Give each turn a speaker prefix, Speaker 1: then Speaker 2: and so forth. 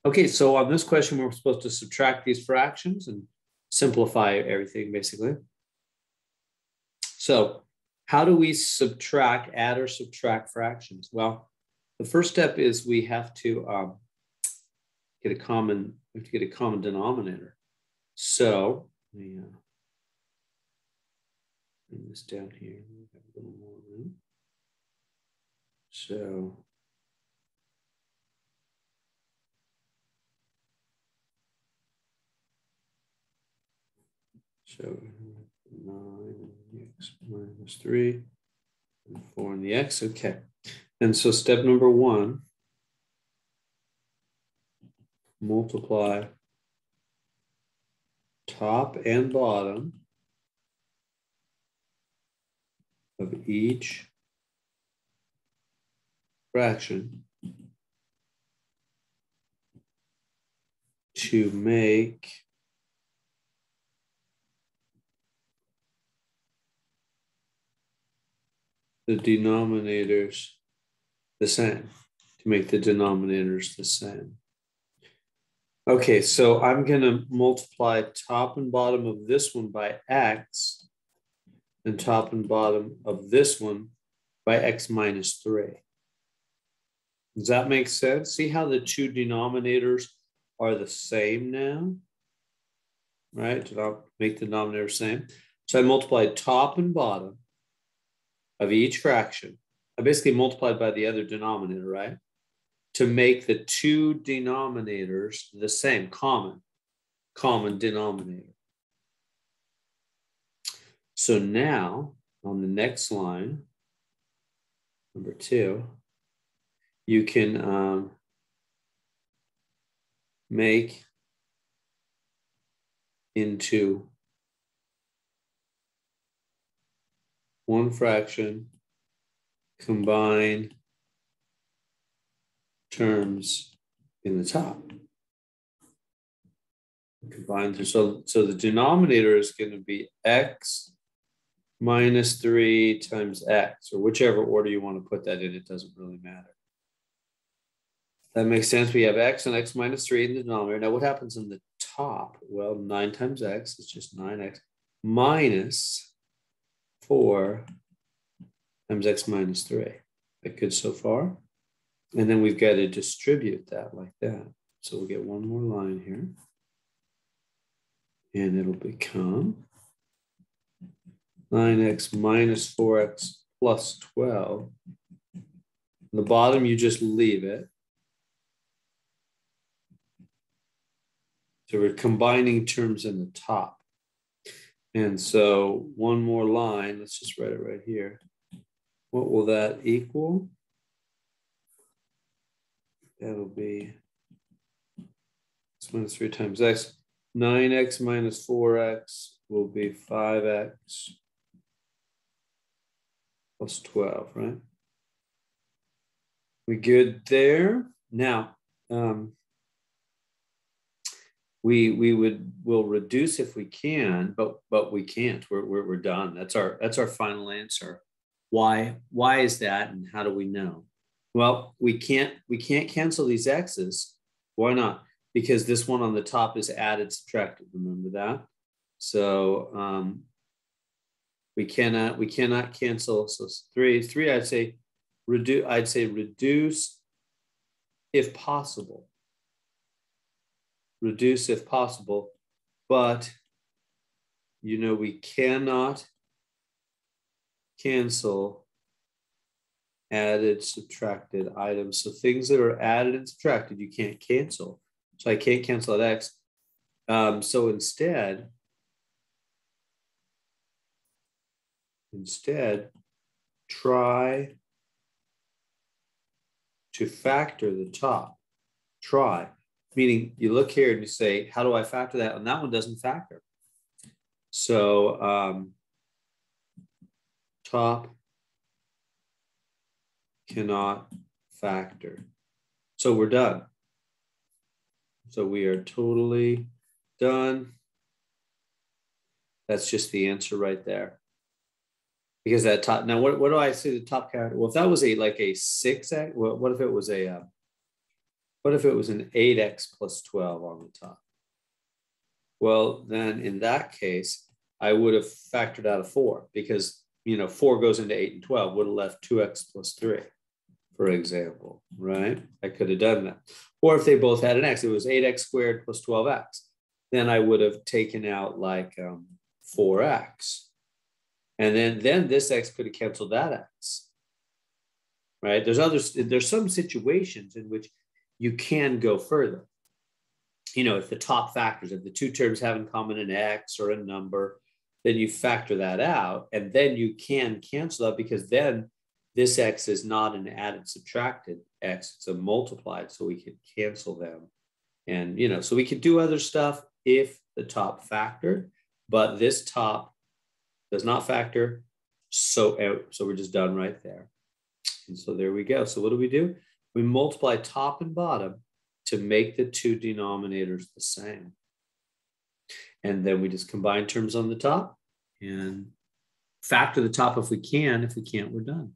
Speaker 1: Okay, so on this question, we're supposed to subtract these fractions and simplify everything, basically. So how do we add or subtract fractions? Well, the first step is we have to get a common denominator. So let me bring this down here. We have a little more room. So 9 in the x minus 3 and 4 in the x. Okay. And so step number 1, multiply top and bottom of each fraction to make the denominators the same, Okay, so I'm going to multiply top and bottom of this one by x and top and bottom of this one by x minus 3. Does that make sense? See how the two denominators are the same now, right? To make the denominator same. So I multiplied top and bottom of each fraction. I basically multiplied by the other denominator, right? To make the two denominators the same, common denominator. So now on the next line, number 2, you can make into one fraction combine terms in the top. So the denominator is going to be x minus 3 times x, or whichever order you want to put that in, it doesn't really matter. That makes sense. We have x and x minus 3 in the denominator. Now what happens in the top? Well, 9 times x is just 9x minus 4 times x minus 3. That good so far? And then we've got to distribute that like that. So we'll get one more line here. And it'll become 9x minus 4x plus 12. On the bottom, you just leave it. So we're combining terms in the top. And so one more line, let's just write it right here. What will that equal? That'll be x minus 3 times x. 9x minus 4x will be 5x plus 12, right? We good there? Now, we'll reduce if we can, but we can't. We're done. That's our final answer. Why is that, and how do we know? Well, we can't cancel these x's. Why not? Because this one on the top is added, subtracted. Remember that. So we cannot cancel. So 3. I'd say reduce if possible. Reduce if possible, but we cannot cancel added, subtracted items. So things that are added and subtracted, you can't cancel. So I can't cancel that x. So instead, try to factor the top. Try. Meaning you look here and you say, how do I factor that? And that one doesn't factor. So top cannot factor. So we're done. So we are totally done. That's just the answer right there. Because that top, now what do I say the top character? Well, if that was like a 6x, what if it was a What if it was an 8x plus 12 on the top? Well, then in that case, I would have factored out a 4 because, 4 goes into 8 and 12, would have left 2x plus 3, for example, right? I could have done that. Or if they both had an x, it was 8x squared plus 12x. Then I would have taken out like 4x. And then this x could have canceled that x, right? There's some situations in which you can go further. If the top factors, if the two terms have in common an x or a number, then you factor that out, and then you can cancel that because then this x is not an added subtracted x, it's a multiplied, so we can cancel them. And, so we could do other stuff if the top factored, but this top does not factor, so we're just done right there. And so there we go. So what do? We multiply top and bottom to make the two denominators the same. And then we just combine terms on the top and factor the top if we can. If we can't, we're done.